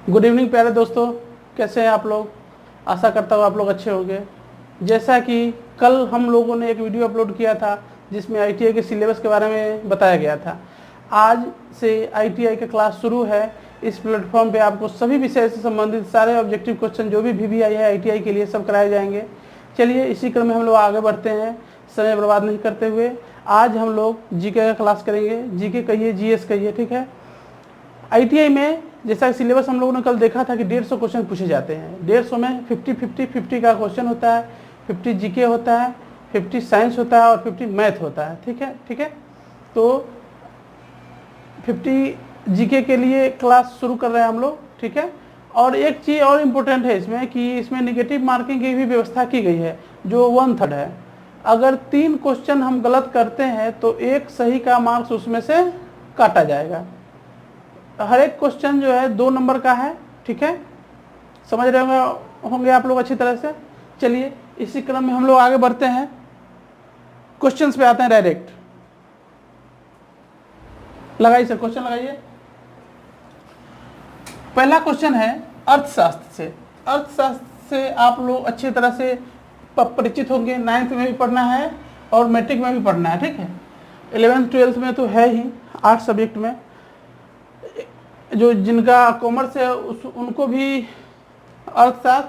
Good evening प्यारे दोस्तों, कैसे हैं आप लोग। आशा करता हूँ आप लोग अच्छे होंगे। जैसा कि कल हम लोगों ने एक वीडियो अपलोड किया था जिसमें आईटीआई के सिलेबस के बारे में बताया गया था। आज से आईटीआई का क्लास शुरू है। इस प्लेटफॉर्म पे आपको सभी विषय से संबंधित सारे ऑब्जेक्टिव क्वेश्चन जो भी वीवीआई है आईटीआई के लिए सब कराए जाएंगे। चलिए इसी क्रम में हम लोग आगे बढ़ते हैं, समय बर्बाद नहीं करते हुए। आज हम लोग जीके का क्लास करेंगे। जीके कहिए, जीएस कहिए, ठीक है। आईटीआई में जैसा सिलेबस हम लोगों ने कल देखा था कि 150 क्वेश्चन पूछे जाते हैं। 150 में 50-50-50 का क्वेश्चन होता है, 50 जीके होता है, 50 साइंस होता है और 50 मैथ होता है। ठीक है। तो 50 जीके के लिए क्लास शुरू कर रहे हैं हम लोग, ठीक है। और एक चीज़ और इम्पोर्टेंट है इसमें कि इसमें निगेटिव मार्किंग की भी व्यवस्था की गई है जो 1/3 है। अगर 3 क्वेश्चन हम गलत करते हैं तो एक सही का मार्क्स उसमें से काटा जाएगा। हर एक क्वेश्चन जो है 2 नंबर का है, ठीक है। समझ रहे होंगे आप लोग अच्छी तरह से। चलिए इसी क्रम में हम लोग आगे बढ़ते हैं, क्वेश्चंस पे आते हैं डायरेक्ट। लगाइए सर, क्वेश्चन लगाइए। पहला क्वेश्चन है अर्थशास्त्र से। अर्थशास्त्र से आप लोग अच्छी तरह से परिचित होंगे। 9th में भी पढ़ना है और मैट्रिक में भी पढ़ना है, ठीक है। 11th 12th में तो है ही 8 सब्जेक्ट में। जो जिनका कॉमर्स है उनको भी अर्थशास्त्र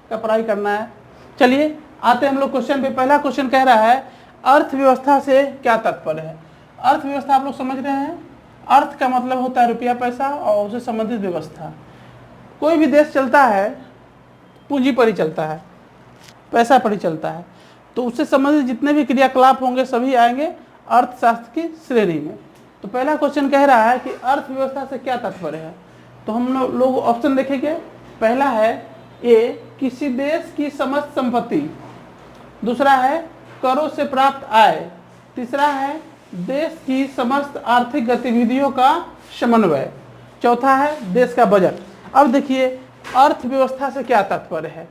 का पढ़ाई करना है। चलिए आते हैं हम लोग क्वेश्चन पे। पहला क्वेश्चन कह रहा है अर्थव्यवस्था से क्या तात्पर्य है। अर्थव्यवस्था आप लोग समझ रहे हैं। अर्थ का मतलब होता है रुपया पैसा और उससे संबंधित व्यवस्था। कोई भी देश चलता है पूंजी पर ही चलता है, पैसा पर ही चलता है, तो उससे संबंधित जितने भी क्रियाकलाप होंगे सभी आएंगे अर्थशास्त्र की श्रेणी में। तो पहला क्वेश्चन कह रहा है कि अर्थव्यवस्था से क्या तात्पर्य है। तो हम लोग ऑप्शन देखेंगे। पहला है ए, किसी देश की समस्त संपत्ति। दूसरा है करों से प्राप्त आय। तीसरा है देश की समस्त आर्थिक गतिविधियों का समन्वय। चौथा है देश का बजट। अब देखिए अर्थव्यवस्था से क्या तात्पर्य है।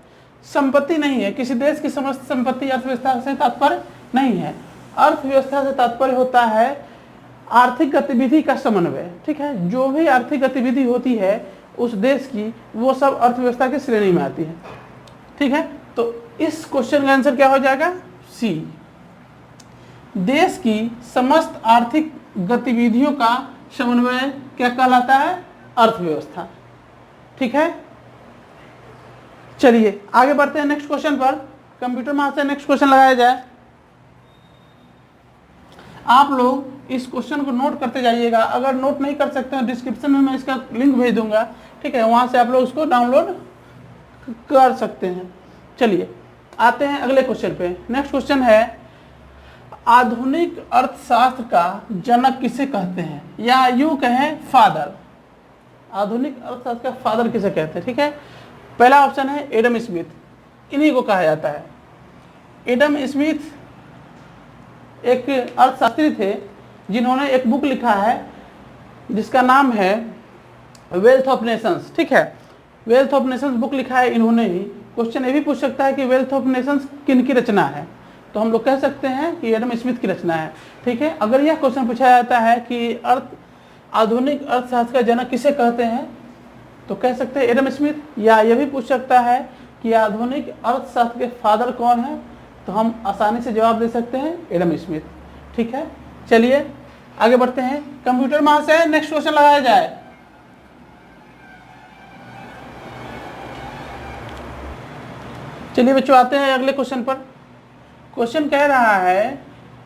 संपत्ति नहीं है, किसी देश की समस्त संपत्ति अर्थव्यवस्था से तात्पर्य नहीं है। अर्थव्यवस्था से तात्पर्य होता है आर्थिक गतिविधि का समन्वय, ठीक है। जो भी आर्थिक गतिविधि होती है उस देश की वो सब अर्थव्यवस्था की श्रेणी में आती है, ठीक है। तो इस क्वेश्चन का आंसर क्या हो जाएगा, सी। देश की समस्त आर्थिक गतिविधियों का समन्वय क्या कहलाता है, अर्थव्यवस्था, ठीक है। चलिए आगे बढ़ते हैं नेक्स्ट क्वेश्चन पर। कंप्यूटर में से नेक्स्ट क्वेश्चन लगाया जाए। आप लोग इस क्वेश्चन को नोट करते जाइएगा। अगर नोट नहीं कर सकते हैं डिस्क्रिप्शन में मैं इसका लिंक भेज दूंगा, ठीक है। वहां से आप लोग उसको डाउनलोड कर सकते हैं। चलिए आते हैं अगले क्वेश्चन पे। नेक्स्ट क्वेश्चन है आधुनिक अर्थशास्त्र का जनक किसे कहते हैं, या यूं कहें फादर। आधुनिक अर्थशास्त्र का फादर किसे कहते हैं, ठीक है। पहला ऑप्शन है एडम स्मिथ, इन्हीं को कहा जाता है। एडम स्मिथ एक अर्थशास्त्री थे जिन्होंने एक बुक लिखा है जिसका नाम है वेल्थ ऑफ नेशंस, ठीक है। वेल्थ ऑफ नेशंस बुक लिखा है इन्होंने ही। क्वेश्चन ये भी पूछ सकता है कि वेल्थ ऑफ नेशंस किन की रचना है, तो हम लोग कह सकते हैं कि एडम स्मिथ की रचना है, ठीक है। अगर यह क्वेश्चन पूछा जाता है कि आधुनिक अर्थशास्त्र का जनक किसे कहते हैं तो कह सकते हैं एडम स्मिथ। या यह भी पूछ सकता है कि आधुनिक अर्थशास्त्र के फादर कौन है, तो हम आसानी से जवाब दे सकते हैं एडम स्मिथ, ठीक है। चलिए आगे बढ़ते हैं। कंप्यूटर में से नेक्स्ट क्वेश्चन लगाया जाए। चलिए बच्चों आते हैं अगले क्वेश्चन पर। क्वेश्चन कह रहा है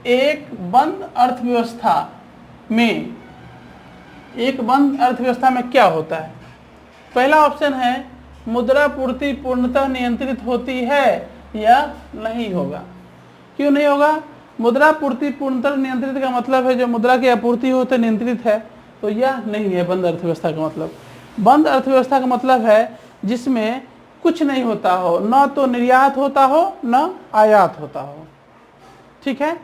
एक बंद अर्थव्यवस्था में क्या होता है। पहला ऑप्शन है मुद्रा पूर्ति पूर्णतः नियंत्रित होती है या नहीं होगा। क्यों नहीं होगा। मुद्रा पूर्ति पूर्णतः नियंत्रित का मतलब है जो मुद्रा की आपूर्ति हो तो नियंत्रित है, तो यह नहीं है बंद अर्थव्यवस्था का मतलब। बंद अर्थव्यवस्था का मतलब है जिसमें कुछ नहीं होता हो, न तो निर्यात होता हो न आयात होता हो, ठीक है।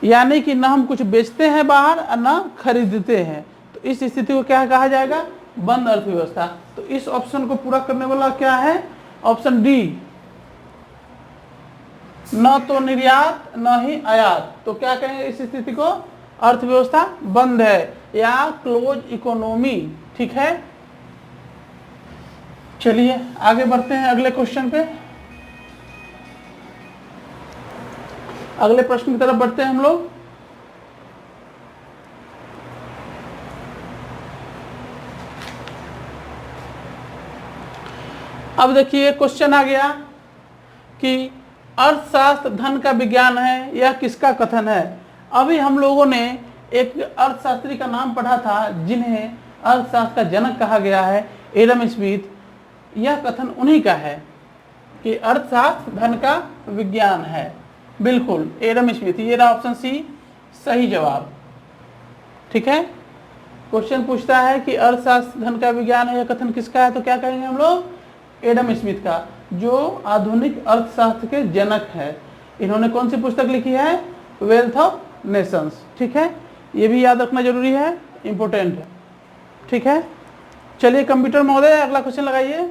यानी कि न हम कुछ बेचते हैं बाहर और न खरीदते हैं, तो इस स्थिति को क्या कहा जाएगा, बंद अर्थव्यवस्था। तो इस ऑप्शन को पूरा करने वाला क्या है, ऑप्शन डी, न तो निर्यात न ही आयात। तो क्या कहेंगे इस स्थिति को, अर्थव्यवस्था बंद है या क्लोज इकोनॉमी, ठीक है। चलिए आगे बढ़ते हैं अगले क्वेश्चन पे, अगले प्रश्न की तरफ बढ़ते हैं हम लोग। अब देखिए क्वेश्चन आ गया कि अर्थशास्त्र धन का विज्ञान है, यह किसका कथन है। अभी हम लोगों ने एक अर्थशास्त्री का नाम पढ़ा था जिन्हें अर्थशास्त्र का जनक कहा गया है, एडम स्मिथ। यह कथन उन्हीं का है कि अर्थशास्त्र धन का विज्ञान है। बिल्कुल एडम स्मिथ, ये रहा ऑप्शन सी सही जवाब। ठीक है, क्वेश्चन पूछता है कि अर्थशास्त्र धन का विज्ञान है, यह कथन किसका है, तो क्या कहेंगे हम लोग, एडम स्मिथ का, जो आधुनिक अर्थशास्त्र के जनक है। इन्होंने कौन सी पुस्तक लिखी है, वेल्थ ऑफ नेशंस। ठीक है, ये भी याद रखना जरूरी है, इंपॉर्टेंट है। ठीक है, चलिए कंप्यूटर महोदय अगला क्वेश्चन लगाइए।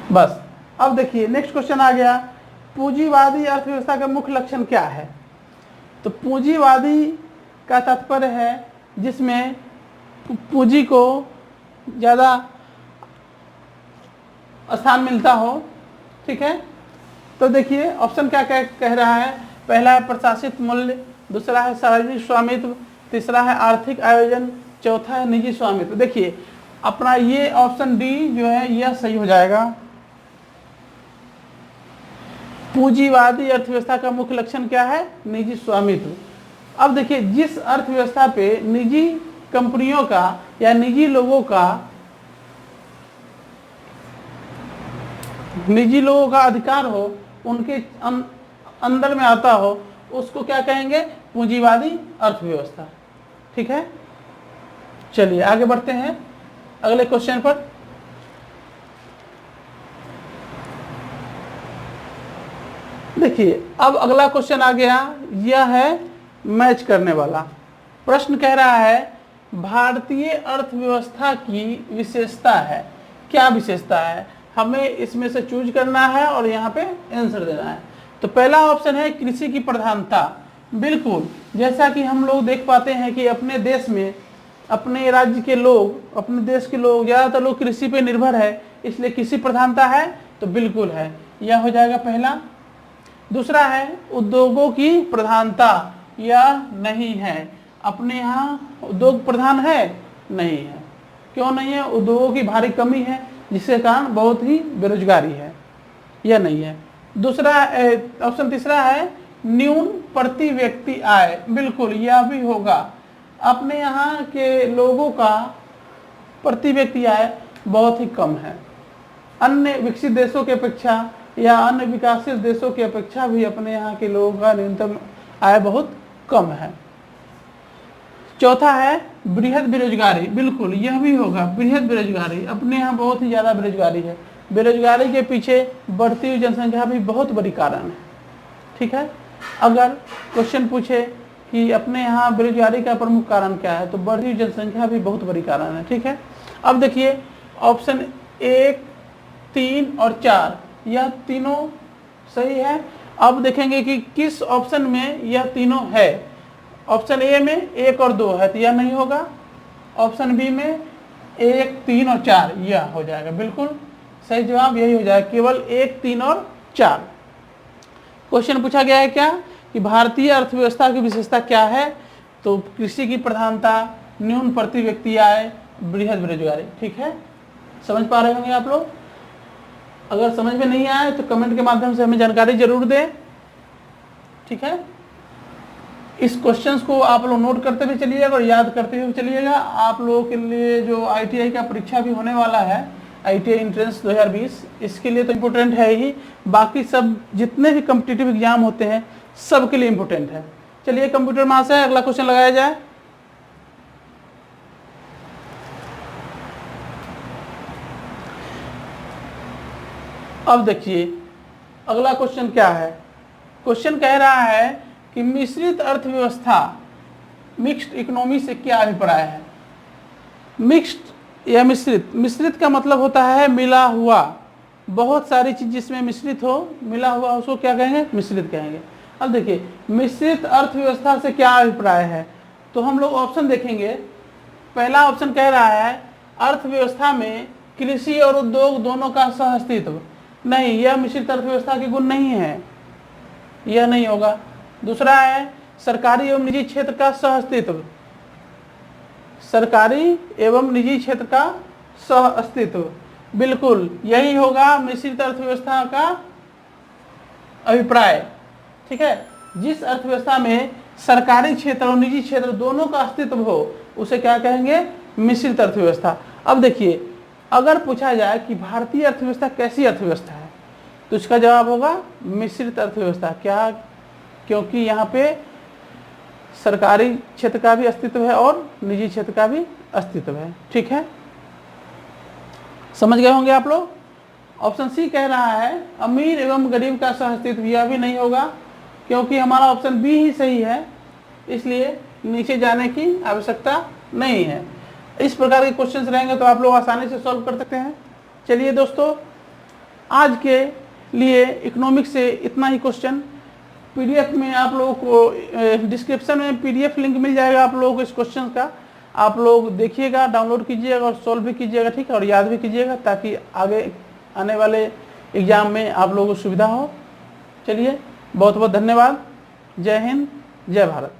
बस अब देखिए नेक्स्ट क्वेश्चन आ गया, पूंजीवादी अर्थव्यवस्था का मुख्य लक्षण क्या है। तो पूंजीवादी का तात्पर्य है जिसमें पूंजी को ज़्यादा स्थान मिलता हो। ठीक है, तो देखिए ऑप्शन क्या कह रहा है, पहला है प्रशासित मूल्य, दूसरा है सार्वजनिक स्वामित्व, तीसरा है आर्थिक आयोजन, चौथा है निजी स्वामित्व। देखिए अपना ये ऑप्शन डी जो है यह सही हो जाएगा। पूंजीवादी अर्थव्यवस्था का मुख्य लक्षण क्या है, निजी स्वामित्व। अब देखिए जिस अर्थव्यवस्था पे निजी कंपनियों का या निजी लोगों का अधिकार हो, उनके अंदर में आता हो, उसको क्या कहेंगे, पूंजीवादी अर्थव्यवस्था। ठीक है, चलिए आगे बढ़ते हैं अगले क्वेश्चन पर। देखिए अब अगला क्वेश्चन आ गया, यह है मैच करने वाला प्रश्न। कह रहा है भारतीय अर्थव्यवस्था की विशेषता है। क्या विशेषता है, हमें इसमें से चूज करना है और यहाँ पे आंसर देना है। तो पहला ऑप्शन है कृषि की प्रधानता। बिल्कुल, जैसा कि हम लोग देख पाते हैं कि अपने देश में, अपने राज्य के लोग, अपने देश के लोग ज़्यादातर लोग कृषि पे निर्भर है, इसलिए कृषि प्रधानता है, तो बिल्कुल है, यह हो जाएगा पहला। दूसरा है उद्योगों की प्रधानता, यह नहीं है, अपने यहाँ उद्योग प्रधान है, नहीं है। क्यों नहीं है, उद्योगों की भारी कमी है जिसके कारण बहुत ही बेरोजगारी है, यह नहीं है। दूसरा ऑप्शन तीसरा है न्यून प्रति व्यक्ति आय। बिल्कुल यह भी होगा, अपने यहाँ के लोगों का प्रति व्यक्ति आय बहुत ही कम है। अन्य विकसित देशों की अपेक्षा या अन्य विकासशील देशों की अपेक्षा भी अपने यहाँ के लोगों का न्यूनतम आय बहुत कम है। चौथा है बृहद बेरोजगारी। बिल्कुल यह भी होगा, बृहद बेरोजगारी, अपने यहाँ बहुत ही ज़्यादा बेरोजगारी है। बेरोजगारी के पीछे बढ़ती हुई जनसंख्या भी बहुत बड़ी कारण है। ठीक है, अगर क्वेश्चन पूछे कि अपने यहाँ बेरोजगारी का प्रमुख कारण क्या है, तो बढ़ती हुई जनसंख्या भी बहुत बड़ी कारण है। ठीक है, अब देखिए ऑप्शन 1, 3 और 4 यह तीनों सही है। अब देखेंगे कि किस ऑप्शन में यह तीनों है। ऑप्शन ए में 1 और 2 है, तो यह नहीं होगा। ऑप्शन बी में 1, 3 और 4 यह हो जाएगा। बिल्कुल सही जवाब यही हो जाएगा, केवल 1, 3 और 4। क्वेश्चन पूछा गया है क्या कि भारतीय अर्थव्यवस्था की विशेषता क्या है, तो कृषि की प्रधानता, न्यून प्रति व्यक्ति आय, बृहद बेरोजगारी। ठीक है, समझ पा रहे होंगे आप लोग। अगर समझ में नहीं आए तो कमेंट के माध्यम से हमें जानकारी जरूर दें। ठीक है, इस क्वेश्चंस को आप लोग नोट करते हुए चलिएगा और याद करते हुए चलिएगा। आप लोगों के लिए जो ITI का परीक्षा भी होने वाला है, ITI एंट्रेंस 2020, इसके लिए तो इम्पोर्टेंट है ही, बाकी सब जितने भी कॉम्पिटिटिव एग्जाम होते हैं सब के लिए इम्पोर्टेंट है। चलिए कंप्यूटर महाशय अगला क्वेश्चन लगाया जाए। अब देखिए अगला क्वेश्चन क्या है। क्वेश्चन कह रहा है कि मिश्रित अर्थव्यवस्था, मिक्स्ड इकोनॉमी से क्या अभिप्राय है। मिक्स्ड या मिश्रित, मिश्रित का मतलब होता है मिला हुआ, बहुत सारी चीज जिसमें मिश्रित हो, मिला हुआ, उसको क्या कहेंगे, मिश्रित कहेंगे। अब देखिए मिश्रित अर्थव्यवस्था से क्या अभिप्राय है, तो हम लोग ऑप्शन देखेंगे पहला ऑप्शन कह रहा है अर्थव्यवस्था में कृषि और उद्योग दोनों का सह अस्तित्व। नहीं, यह मिश्रित अर्थव्यवस्था के गुण नहीं है, यह नहीं होगा। दूसरा है सरकारी एवं निजी क्षेत्र का सह अस्तित्व। सरकारी एवं निजी क्षेत्र का सह अस्तित्व, बिल्कुल यही होगा मिश्रित अर्थव्यवस्था का अभिप्राय। ठीक है, जिस अर्थव्यवस्था में सरकारी क्षेत्र और निजी क्षेत्र दोनों का अस्तित्व हो उसे क्या कहेंगे? मिश्रित अर्थव्यवस्था। अब देखिए, अगर पूछा जाए कि भारतीय अर्थव्यवस्था कैसी अर्थव्यवस्था है तो इसका जवाब होगा मिश्रित अर्थव्यवस्था। क्या? क्योंकि यहाँ पे सरकारी क्षेत्र का भी अस्तित्व है और निजी क्षेत्र का भी अस्तित्व है। ठीक है, समझ गए होंगे आप लोग। ऑप्शन सी कह रहा है अमीर एवं गरीब का सह अस्तित्व। यह भी नहीं होगा क्योंकि हमारा ऑप्शन बी ही सही है, इसलिए नीचे जाने की आवश्यकता नहीं है। इस प्रकार के क्वेश्चंस रहेंगे तो आप लोग आसानी से सॉल्व कर सकते हैं। चलिए दोस्तों, आज के लिए इकोनॉमिक्स से इतना ही क्वेश्चन। पीडीएफ में आप लोगों को डिस्क्रिप्शन में पीडीएफ लिंक मिल जाएगा आप लोगों को इस क्वेश्चन का। आप लोग देखिएगा, डाउनलोड कीजिएगा और सॉल्व भी कीजिएगा, ठीक है, और याद भी कीजिएगा ताकि आगे आने वाले एग्जाम में आप लोगों को सुविधा हो। चलिए, बहुत बहुत धन्यवाद। जय हिंद, जय भारत।